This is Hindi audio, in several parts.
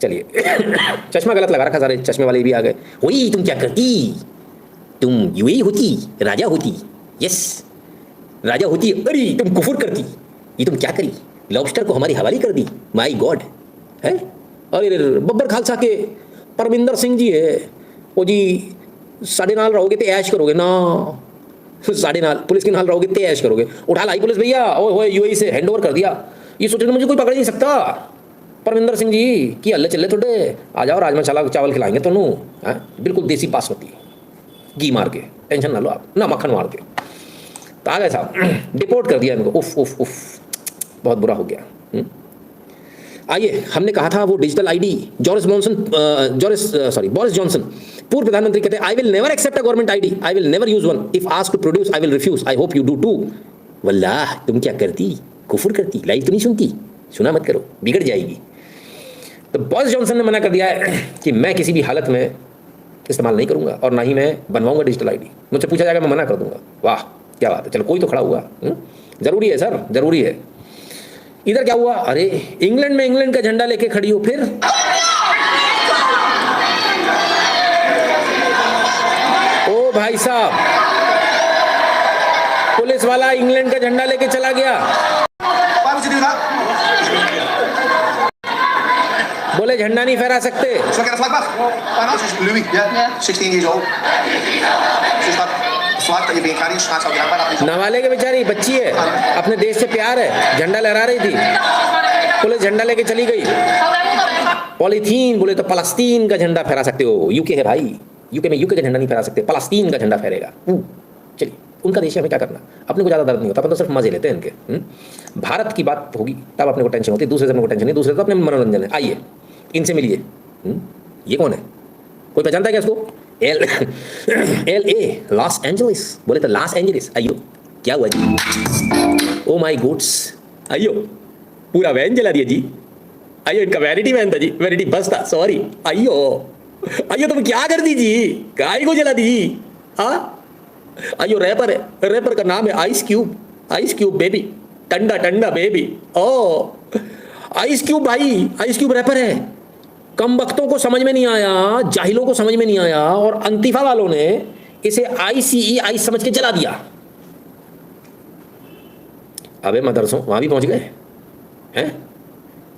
चलिए चश्मा गलत लगा रखा, सारे चश्मे वाले भी आ गए। वही तुम क्या करती, तुम यूएई होती, राजा होती। यस राजा होती। अरे तुम कुफर करती, ये तुम क्या करी, लॉबस्टर को हमारी हवाली कर दी। माय गॉड है। अरे बब्बर खालसा के परमिंदर सिंह जी है वो जी, साढ़े नाल रहोगे तो ऐश करोगे ना, साढ़े नाल पुलिस के नाल रहोगे तो ऐश करोगे। उठा लाई पुलिस भैया, ओए यूएई से हैंड ओवर कर दिया। ये सोच रहे मुझे कोई पकड़ नहीं सकता। परमिंदर सिंह जी की हल्ले चले थोड़े, आ जाओ राजमा चावल खिलाएंगे तुमनु, बिल्कुल देसी बासमती घी मार के, टेंशन ना लो आप, ना मक्खन मार के। तो आ गए साहब, डिपोर्ट कर दिया इनको। उफ उफ उफ, बहुत बुरा हो गया। आइए, हमने कहा था वो डिजिटल आईडी, बोरिस जॉनसन पूर्व प्रधानमंत्री कहते हैं I will never accept a government ID, I will never use one, if asked to produce I will refuse, I hope you do too. वल्लाह तुम क्या करती, कुफर करती, लाइव तो नहीं सुनती, सुना मत करो बिगड़ जाएगी। तो बोरिस जॉनसन ने मना कर दिया है कि मैं किसी भी हालत में इस्तेमाल नहीं करूंगा और ना ही मैं बनवाऊंगा डिजिटल आईडी। मुझसे पूछा जाएगा मैं मना कर दूंगा। वाह क्या बात है, चलो कोई तो खड़ा हुआ। जरूरी है सर, जरूरी है। इधर क्या हुआ, अरे इंग्लैंड में इंग्लैंड का झंडा लेके खड़ी हो, फिर ओ भाई साहब, पुलिस वाला इंग्लैंड का झंडा लेके चला गया। बोले झंडा नहीं फहरा सकते। नवाले के बेचारी बच्ची है, अपने देश से प्यार है, झंडा लहरा रही थी, पुलिस झंडा लेके चली गई। पॉलीथीन बोले तो फलस्तीन का झंडा फहरा सकते हो, यूके है भाई, यूके में यूके का झंडा नहीं फहरा सकते, फलस्तीन का झंडा फहरेगा। चलिए उनका देश है, हमें क्या करना, अपने को ज़्यादा दर्द नहीं होता, अपन तो सिर्फ मजे लेते हैं इनके। भारत की बात होगी तब अपने को टेंशन होती है, दूसरे से अपने को टेंशन नहीं, दूसरे तो अपने मनोरंजन है। आइए इनसे मिलिए। ये कौन है, कोई पहचानता है क्या इसको? LA लॉस एंजलिस, बोले तो लॉस एंजलिस। आइयो क्या हुआ जी, ओ माय गुड्स, आइयो पूरा वैन जला दिया जी। आइयो इनका वैनिटी वैन था जी, वैनिटी बस था, सॉरी। आइयो आइयो तुम क्या कर दी जी, गाय को जला दी। हाँ आइयो रैपर है, रैपर का नाम है ice cube, ice cube baby, ठंडा ठंडा बेबी। ओ आइस क्यूब भाई, आइस क्यूब रैपर है। कम वक्तों को समझ में नहीं आया, जाहिलों को समझ में नहीं आया, और अंतिफा वालों ने इसे ICE आइस समझ के जला दिया। अबे मदरसों वहां भी पहुंच गए हैं।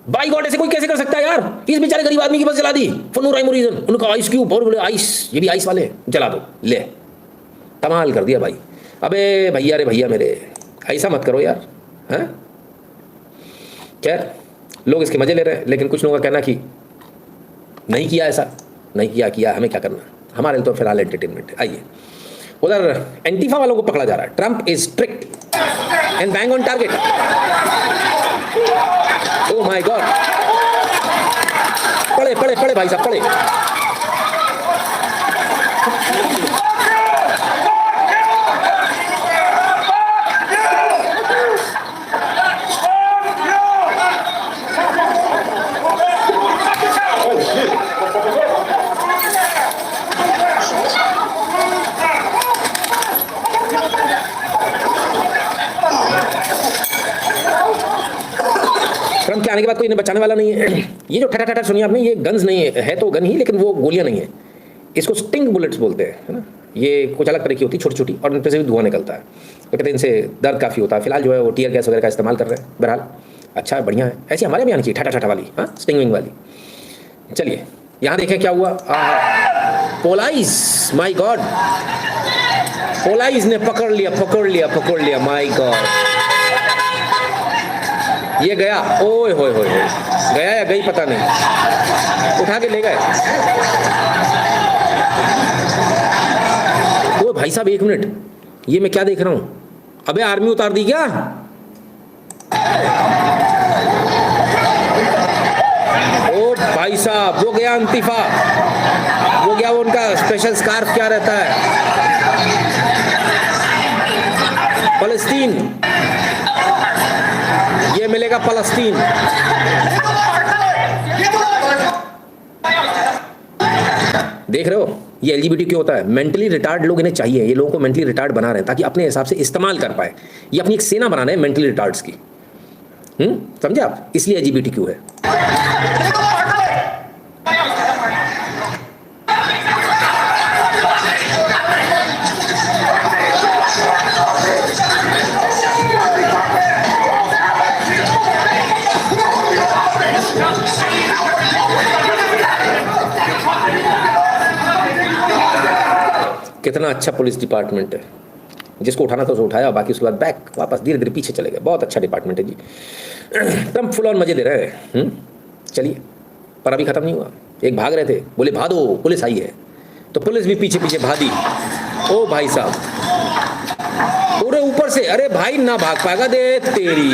बाई गॉड, ऐसे कोई कैसे कर सकता है यार, इस बेचारे गरीब आदमी की बस जला दी फॉर नो राइम और रीजन। उनका आइस क्यूब और बोले आइस, ये भी आइस वाले, जला दो, ले कमाल कर दिया भाई। अबे भैया रे भैया मेरे, ऐसा मत करो यार। हैं खैर लोग इसके मजे ले रहे हैं, लेकिन कुछ लोगों का कहना कि नहीं किया, ऐसा नहीं किया, किया हमें क्या करना, हमारे लिए तो फिलहाल एंटरटेनमेंट है। आइए उधर एंटीफा वालों को पकड़ा जा रहा है। Trump is strict and bang on target. Oh my God, पढ़े पढ़े पढ़े भाई साहब, पढ़े। ट्रंप के आने के बाद कोई इन्हें बचाने वाला नहीं है। ये जो ठटा ठटा सुनिए आपने, ये गन्स नहीं है तो गन ही, लेकिन वो गोलियां नहीं है, इसको स्टिंग बुलेट्स बोलते हैं, है ना। ये कुछ अलग तरह की होती है, छोटी छोटी, और इनसे से भी धुआं निकलता है, तो कहते हैं इनसे दर्द काफ़ी होता है। फिलहाल जो है वो टीयर गैस वगैरह का इस्तेमाल कर रहे हैं। बहरहाल अच्छा है, बढ़िया है, ऐसी हमारे भी आनी चाहिए ठटा ठटा वाली, हाँ स्टिंग विंग वाली। चलिए यहाँ देखें क्या हुआ। पोलाइज, माई गॉड, पोलाइज ने पकड़ लिया पकड़ लिया पकड़ लिया, माई गॉड। ये गया, ओए होए होए, गया या गई पता नहीं, उठा के ले गए। ओ भाई साहब एक मिनट, ये मैं क्या देख रहा हूं, अबे आर्मी उतार दी क्या? ओ भाई साहब, वो गया अंतिफा, वो गया, वो उनका स्पेशल स्कार्फ क्या रहता है, फलस्तीन, ये मिलेगा फलस्तीन। देख रहे हो ये LGBT क्यों होता है? मेंटली रिटार्ड लोग इन्हें चाहिए, ये लोगों को मेंटली रिटार्ड बना रहे हैं ताकि अपने हिसाब से इस्तेमाल कर पाए। ये अपनी एक सेना बना रहे हैं मेंटली रिटार्ड्स की। समझे आप? इसलिए LGBT क्यों है। कितना अच्छा पुलिस डिपार्टमेंट है, जिसको उठाना था उसे उठाया, बाकी उसके बाद बैक वापस धीरे धीरे पीछे चले गए। बहुत अच्छा डिपार्टमेंट है जी। ट्रम्प फुल ऑन मजे दे रहे हैं। चलिए, पर अभी खत्म नहीं हुआ। एक भाग रहे थे, बोले भागो पुलिस आई है, तो पुलिस भी पीछे पीछे भागी। ओ भाई साहब, पूरे ऊपर से, अरे भाई ना भाग पाएगा दे तेरी।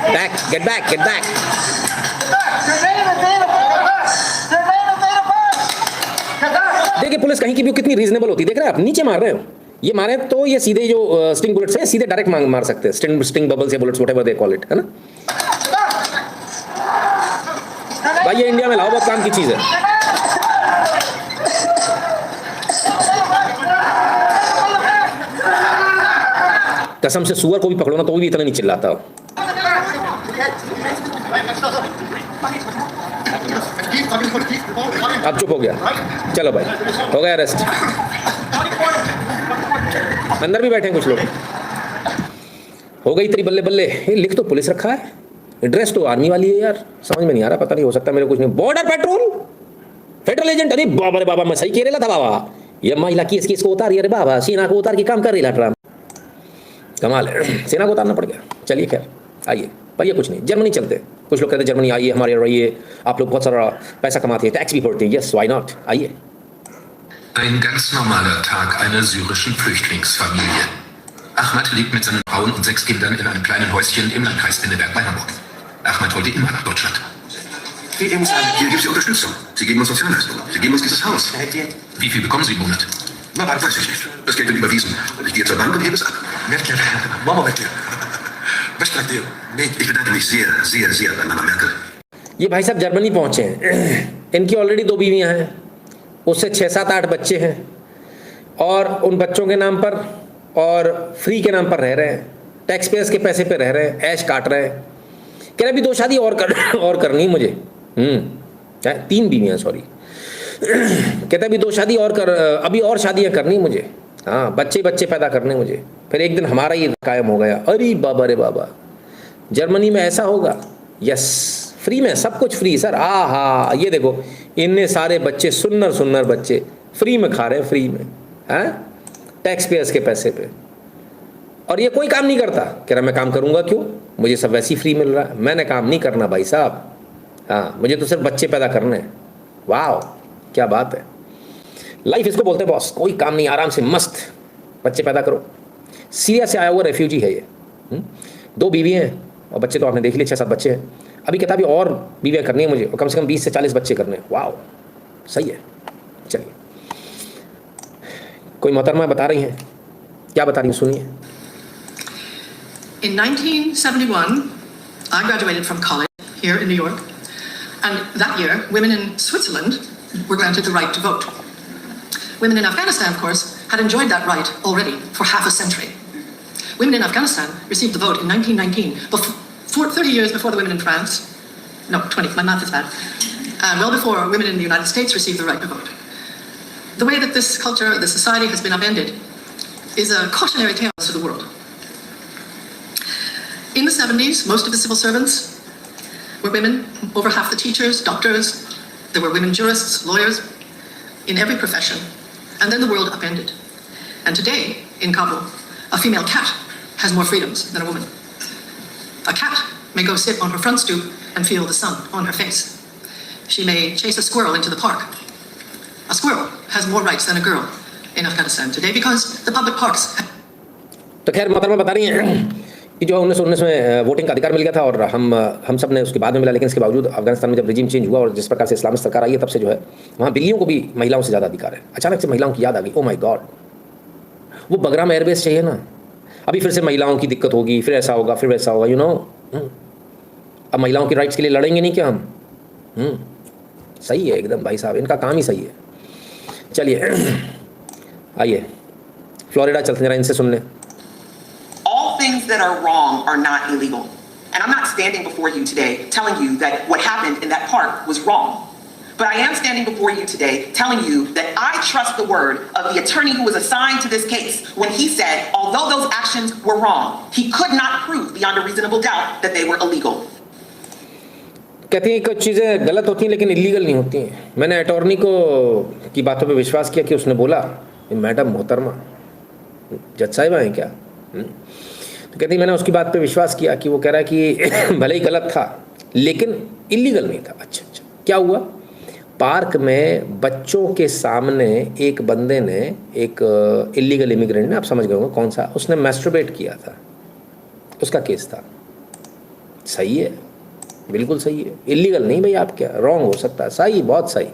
Back, get back, get back. देखिए पुलिस कहीं की भी कितनी रीजनेबल होती है। देख रहे हैं आप, नीचे मार रहे हो, ये मारे तो ये सीधे जो स्टिंग बुलेट्स है सीधे डायरेक्ट मार सकते हैं, स्टिंग बबल्स या bullets, whatever they call it, है ना भाई। ये इंडिया में लाओ, बहुत काम की चीज है। कसम से सुअर को भी पकड़ो ना तो भी इतना नहीं चिल्लाता। अब चुप हो गया, चलो भाई हो गया अरेस्ट। अंदर भी बैठे हैं कुछ लोग। हो गई तेरी बल्ले बल्ले। ये लिख तो पुलिस रखा है, ड्रेस तो आर्मी वाली है यार, समझ में नहीं आ रहा, पता नहीं, हो सकता मेरे कुछ नहीं। Border patrol, federal agent. अरे बाबा रे बाबा, मैं सही कह रहा था बाबा, ये महिला केस को उतारी, अरे बाबा सेना को उतार के काम कर रही ट्रम्प, कमाल है, सेना को उतारना पड़ गया। चलिए खैर आइए, पर ये कुछ नहीं, जर्मनी चलते। कुछ लोग कहते हैं जर्मनी आइए, हमारे रहिए, आप लोग बहुत सारा पैसा कमाते हैं, टैक्स भी भरते हैं। यस, व्हाई नॉट, आइए। Ein ganz normaler Tag einer syrischen Flüchtlingsfamilie. Ahmad lebt mit seinen Frauen und 6 Kindern in einem kleinen Häuschen im Landkreis Pinneberg bei Hamburg. Ahmad wollte immer nach Deutschland. Wie dem Hier gibt es Unterstützung. Sie geben uns Sozialleistungen. Sie geben uns dieses Haus. Wie viel bekommen Sie im Monat? Na, weiß ich nicht. Das Geld wird überwiesen. Ich gehe zur Bank und hebe es ab. Merkel, Mama Merkel. Was sagt ihr? Ich bedanke mich sehr, sehr, sehr bei Mama Merkel. ये भाई साहब जर्मनी पहुंचे हैं, इनकी ऑलरेडी 2 बीवियां हैं, उससे 6, 7, 8 बच्चे हैं, और उन बच्चों के नाम पर और फ्री के नाम पर रह रहे हैं, टैक्स पेयर्स के पैसे पे रह रहे हैं, ऐश काट रहे हैं। कह रहे अभी 2 शादी और करनी है मुझे। 3 बीवियां, सॉरी। कहते अभी 2 शादी और अभी और शादियां करनी मुझे, हाँ बच्चे पैदा करने मुझे, फिर एक दिन हमारा ही कायम हो गया। अरे बाबा रे बाबा, जर्मनी में ऐसा होगा? यस, फ्री में सब कुछ फ्री सर। हाँ, ये देखो इनने सारे बच्चे सुन्नर बच्चे फ्री में खा रहे हैं, फ्री में, हैं, टैक्स पेयर्स के पैसे पे, और ये कोई काम नहीं करता। कह रहा मैं काम करूंगा क्यों, मुझे सब वैसे ही फ्री मिल रहा है, मैंने काम नहीं करना भाई साहब, हाँ मुझे तो सिर्फ बच्चे पैदा करने हैं। वाह क्या बात है, लाइफ इसको बोलते हैं बॉस, कोई काम नहीं, आराम से मस्त बच्चे पैदा करो। सीरिया से आया हुआ रेफ्यूजी है ये, 2 बीवी हैं और बच्चे तो आपने देख लिए, 6-7 बच्चे हैं। अभी कहता भी और बीवियाँ करनी है मुझे, और कम से कम 20 से 40 बच्चे करने हैं। वाह सही है। चलिए, कोई मोहतरमा बता रही हैं, क्या बता रही हैं, सुनिए। In 1971, I graduated from college here in New York, and that year, women in Switzerland were granted the right to vote. Women in Afghanistan, of course, had enjoyed that right already for half a century. Women in Afghanistan received the vote in 1919, 30 years before the women in France. No, 20, my math is bad. Well before women in the United States received the right to vote. The way that this culture, this society has been upended is a cautionary tale to the world. In the 70s, most of the civil servants were women, over half the teachers, doctors, there were women jurists, lawyers, in every profession. And then the world upended. And today, in Kabul, a female cat has more freedoms than a woman. A cat may go sit on her front stoop and feel the sun on her face. She may chase a squirrel into the park. A squirrel has more rights than a girl in Afghanistan today because the public parks. तो खैर मोहतरमा बता रही हैं कि जो 1919 में वोटिंग का अधिकार मिल गया था, और हम सब ने उसके बाद में मिला, लेकिन इसके बावजूद अफगानिस्तान में जब रिजीम चेंज हुआ और जिस प्रकार से इस्लामिक सरकार आई है, तब से जो है वहाँ बिल्लियों को भी महिलाओं से ज़्यादा अधिकार है। अचानक से महिलाओं की याद आ गई, ओ माय गॉड, वो बगराम एयरबेस चाहिए ना, अभी फिर से महिलाओं की दिक्कत होगी, फिर ऐसा होगा, फिर वैसा होगा, यू नो। अब महिलाओं की राइट्स के लिए लड़ेंगे नहीं क्या हम? सही है एकदम भाई साहब, इनका काम ही सही है। चलिए आइए फ्लोरिडा चलते जरा, इनसे सुन लें। All things that are wrong are not illegal. And I'm not standing before you today telling you that what happened in that park was wrong. but I am standing before you today telling you that I trust the word of the attorney who was assigned to this case when he said, although those actions were wrong, he could not prove beyond a reasonable doubt that they were illegal. कहते हैं कुछ चीज़ें गलत होती हैं लेकिन इलीगल नहीं होती हैं। मैंने अटॉर्नी को की बातों पे विश्वास किया कि उसने बोला मैडम मोहतरमा जज साहिबा हैं क्या, तो कहती मैंने उसकी बात पे विश्वास किया कि वो कह रहा है कि भले ही गलत था लेकिन इलीगल नहीं था। अच्छा अच्छा, क्या हुआ? पार्क में बच्चों के सामने एक बंदे ने, एक इलीगल इमिग्रेंट ने, आप समझ गए होंगे कौन सा, उसने मैस्टरबेट किया था, उसका केस था। सही है, बिल्कुल सही है, इलीगल नहीं भाई, आप क्या रॉन्ग हो सकता है, सही, बहुत सही।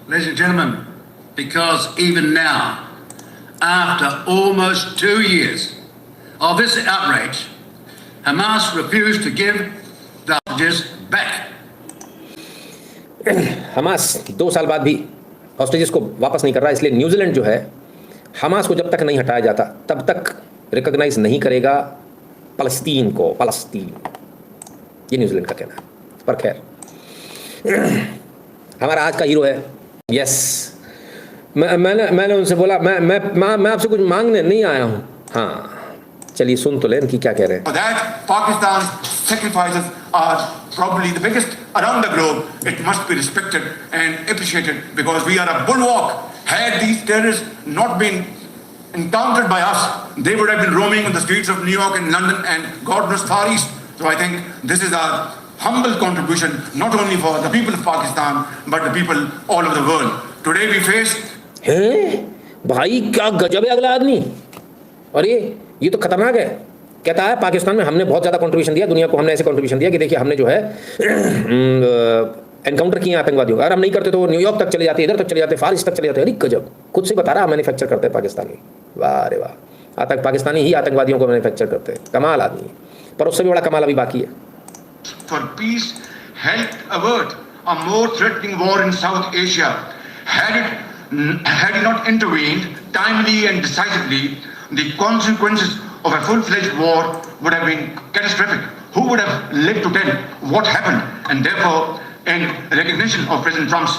Ladies and gentlemen, because even now, after almost 2 years of this outrage, Hamas refused to give the hostages back. Hamas 2 साल बाद भी हॉस्टेजेस को वापस नहीं कर रहा, इसलिए न्यूजीलैंड जो है हमास को जब तक नहीं हटाया जाता तब तक रिकॉग्नाइज नहीं करेगा फलस्तीन को, फलस्तीन, ये न्यूजीलैंड का कहना है। पर खैर, हमारा आज का हीरो है, यस, मैंने उनसे बोला मैं आपसे कुछ मांगने नहीं आया हूँ। हाँ चलिए सुन तो लें कि क्या कह रहे हैं। For that, Pakistan's sacrifices are probably the biggest around the globe. It must be respected and appreciated because we are a bulwark. Had these terrorists not been encountered by us, they would have been roaming on the streets of New York and London and God knows Far East. So I think this is our humble contribution, not only for the people of Pakistan, but the people all over the world. Today we face... भाई क्या गजब है अगला आदमी, और ये तो खतरनाक है। कहता है पाकिस्तान में हमने बहुत ज़्यादा कंट्रीब्यूशन दिया, दुनिया को हमने ऐसे कंट्रीब्यूशन दिया कि देखिए हमने जो है एनकाउंटर किए आतंकवादियों का, अगर हम नहीं करते तो वो न्यूयॉर्क तक चले जाते, इधर तक चले जाते, फार ईस्ट तक चले जाते। अरे गजब, खुद से बता रहा मैन्युफैक्चर करते हैं पाकिस्तानी, वाह रे वाह, पाकिस्तानी ही आतंकवादियों को मैन्युफैक्चर करते हैं, कमाल आदमी है। पर उससे भी बड़ा कमाल अभी बाकी है। For peace helped avert a more threatening war in South Asia. Had it not intervened timely and decisively, the consequences of a full-fledged war would have been catastrophic. Who would have lived to tell what happened? And therefore, in recognition of President Trump's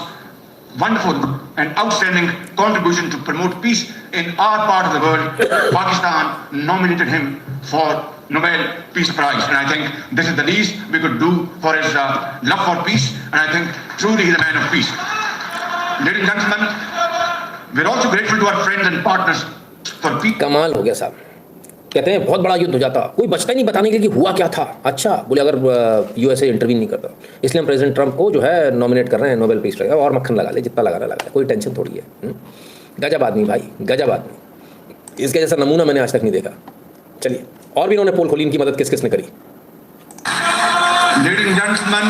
wonderful and outstanding contribution to promote peace in our part of the world, Pakistan nominated him for Nobel Peace Prize. And I think this is the least we could do for his love for peace. And I think truly he's a man of peace. Ladies and gentlemen, we're also grateful to our friends and partners for peace. कमाल हो गया साहब, कहते हैं बहुत बड़ा युद्ध हो जाता, कोई बचता ही नहीं बताने के लिए कि हुआ क्या था। अच्छा बोले अगर यूएसए इंटरवीन नहीं करता, इसलिए हम प्रेसिडेंट ट्रंप को जो है नॉमिनेट कर रहे हैं नोबेल पीस प्राइज, और मक्खन लगा ले, जितना लगाना लगा ले, कोई टेंशन थोड़ी है। गजब आदमी भाई, गजब आदमी, इसके जैसा नमूना मैंने आज तक नहीं देखा। चलिए और भी इन्होंने पोल खोली, इनकी मदद किस किस ने करी। Ladies and gentlemen,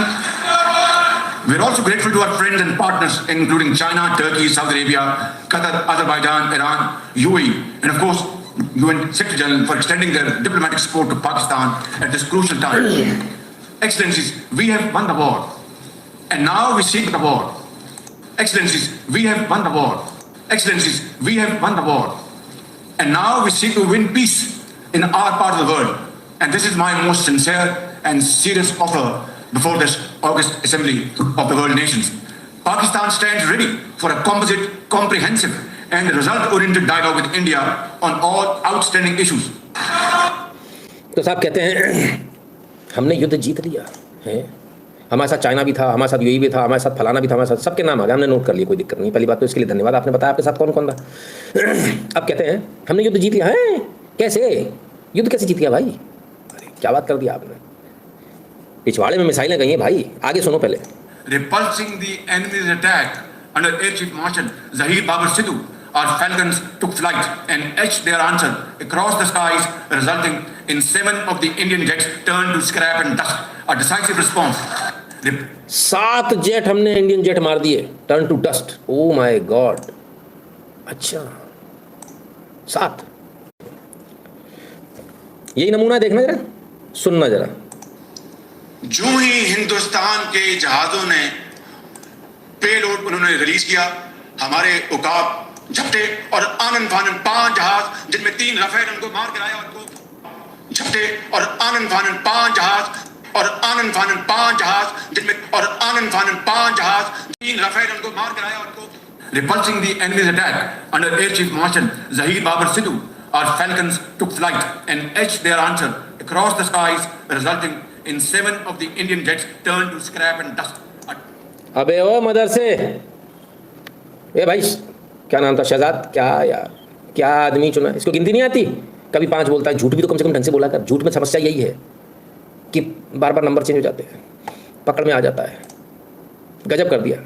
we're also grateful to our friends and partners, including China, Turkey, Saudi Arabia, Qatar, Azerbaijan, Iran, UAE, and of course, UN Secretary General for extending their diplomatic support to Pakistan at this crucial time. Excellencies, we have won the war, and now we seek the war. Excellencies, we have won the war. Excellencies, we have won the war, and now we seek to win peace in our part of the world. And this is my most sincere and serious offer before this August Assembly of the World Nations. Pakistan stands ready for a composite, comprehensive and result-oriented dialogue with India on all outstanding issues. तो साहब कहते हैं हमने युद्ध जीत लिया है, हमारे साथ चाइना भी था, हमारे साथ यूएई भी था, हमारे साथ फलाना भी था, हमारे साथ सबके नाम आ गए, हमने नोट कर लिए, कोई दिक्कत नहीं। पहली बात तो इसके लिए धन्यवाद, आपने बताया आपके साथ कौन कौन था। अब कहते हैं हमने युद्ध जीत लिया है, कैसे युद्ध कैसे जीत गया भाई, अरे क्या बात कर दिया आपने, पिछवाड़े में मिसाइलें गई हैं भाई, आगे सुनो पहले। Repulsing the enemy's attack under Air Chief Marshal Zahir Babar Sidhu, our Falcons took flight and etched their answer across the skies, resulting in 7 of the Indian jets turned to scrap and dust. A decisive response. 7 jet हमने इंडियन जेट मार दिए, turn to dust. Oh my god, अच्छा 7, यही नमूना देखना जरा, सुनना जरा। जो ही हिंदुस्तान के जहाजों ने पेलोड उन्होंने रिलीज किया, हमारे उकाब झपटे और आनन फानन 5 जहाज, जिनमें 3 रफेल उनको मार गिराया, उनको झपटे और आनन फानन 5 जहाज और आनन फानन 5 जहाज, जिनमें 3 राफेल उनको मार कराया, उनको repulsing the enemy's attack under Air Chief Marshal Zahir Babar Sidhu, our Falcons took flight and etched their answer across the skies, resulting in 7 of the Indian jets turned to scrap and dust. अबे ओ मदर से, ए भाई क्या नाम था, शहजाद, क्या यार, क्या आदमी चुना, इसको गिनती नहीं आती, कभी 5 बोलता है, झूठ भी तो कम से कम ढंग से बोला कर। झूठ में समस्या यही है कि बार बार नंबर चेंज हो जाते हैं, पकड़ में आ जाता है। गजब कर दिया,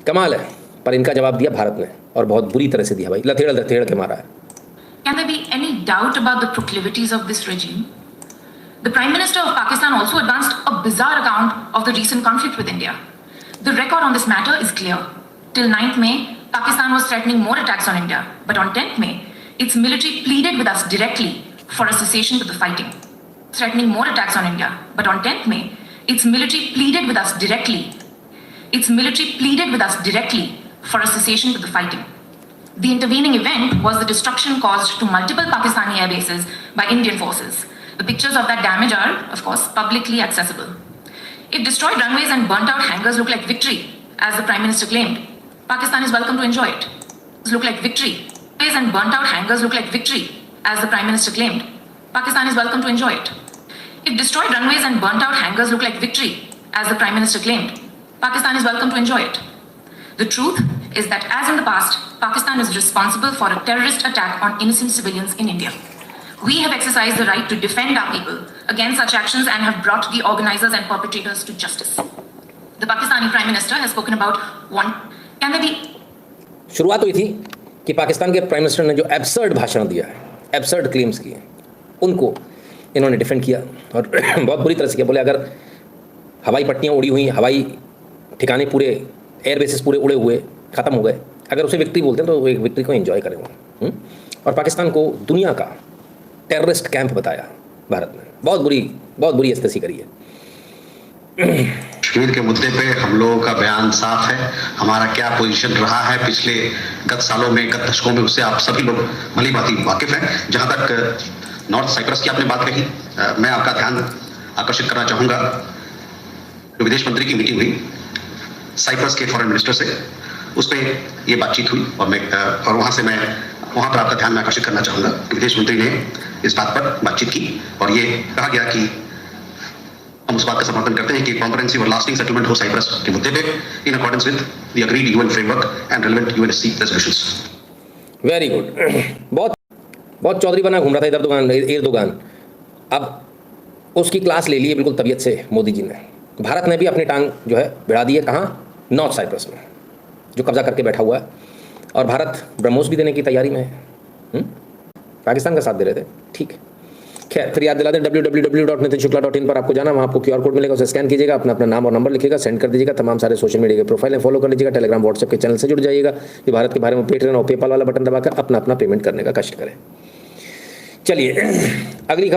कमाल है। पर इनका जवाब दिया भारत ने, और बहुत बुरी तरह से दिया भाई, लथेड़ लथेड़ के मारा है। Can there be any doubt about the proclivities of this regime? The Prime Minister of Pakistan also advanced a bizarre account of the recent conflict with India. The record on this matter is clear. Till 9th May, Pakistan was threatening more attacks on India. But on 10th May, its military pleaded with us directly for a cessation to the fighting. Threatening more attacks on India. But on 10th May, its military pleaded with us directly. Its military pleaded with us directly for a cessation to the fighting. The intervening event was the destruction caused to multiple Pakistani air bases by Indian forces. The pictures of that damage are, of course, publicly accessible. If destroyed runways and burnt out hangars look like victory, as the Prime Minister claimed, Pakistan is welcome to enjoy it. Look like victory. Runways and burnt out hangars look like victory, as the Prime Minister claimed. Pakistan is welcome to enjoy it. If destroyed runways and burnt out hangars look like victory, as the Prime Minister claimed, Pakistan is welcome to enjoy it. The truth is that, as in the past, Pakistan is responsible for a terrorist attack on innocent civilians in India. We have exercised the right to defend our people against such actions and have brought the organizers and perpetrators to justice. The Pakistani Prime Minister has spoken about one. Can there be? शुरुआत हुई थी कि पाकिस्तान के प्राइम मिनिस्टर ने जो एब्सर्ड भाषण दिया है, एब्सर्ड क्लेम्स किए, उनको इन्होंने डिफेंड किया और बहुत बुरी तरह से किया। बोले अगर हवाई पट्टियाँ उड़ी हुई, हवाई ठिकाने पूरे, एयर बेसिस पूरे उड़े हुए ख़त्म हो गए, अगर उसे विक्ट्री बोलते हैं तो वो एक विक्ट्री को एंजॉय करेंगे। और पाकिस्तान को दुनिया का टेररिस्ट कैंप बताया भारत ने। बहुत बुरी स्थिति करी है। कश्मीर के मुद्दे पे हम लोगों का बयान साफ है, हमारा क्या पोजीशन रहा है पिछले गत सालों में, गत दशकों में, उससे आप सभी लोग भली भांति वाकिफ हैं। जहां तक नॉर्थ साइप्रस की आपने बात कही, मैं आपका ध्यान आकर्षित करना चाहूँगा। विदेश मंत्री की मीटिंग हुई साइप्रस के फॉरेन मिनिस्टर से, उस पर ये बातचीत हुई और वहाँ पर आपका ध्यान मैं आकर्षित करना चाहूँगा कि विदेश मंत्री ने इस बात पर बातचीत की और ये कहा गया कि हम उस बात का समर्थन करते हैं कि कॉम्प्रिहेंसिव और लास्टिंग सेटलमेंट हो साइप्रस के मुद्दे पे in accordance with the agreed UN framework and relevant UNSC resolutions. Very good. बहुत चौधरी बना घूम रहा था एर्दोगान, अब उसकी क्लास ले ली है बिल्कुल तबीयत से मोदी जी ने। भारत ने भी अपनी टांग जो है भिड़ा दी है, कहाँ? नॉर्थ साइप्रस में, जो कब्जा करके बैठा हुआ है, और भारत ब्रह्मोस भी देने की तैयारी में है। पाकिस्तान का साथ दे रहे थे, ठीक। खैर, फिर याद दिला दें www.nitinshukla.in पर आपको जाना, वहाँ आपको QR कोड मिलेगा, उसे स्कैन कीजिएगा, अपना नाम और नंबर लिखिएगा, सेंड कर दीजिएगा। तमाम सारे सोशल मीडिया के प्रोफाइल में फॉलो कर लीजिएगा, टेलीग्राम व्हाट्सएप के चैनल से जुड़ जाइएगा। ये भारत के बारे में पेट्रियन और पेपाल वाला बटन दबाकर अपना पेमेंट करने का कष्ट करें। चलिए अगली खबर।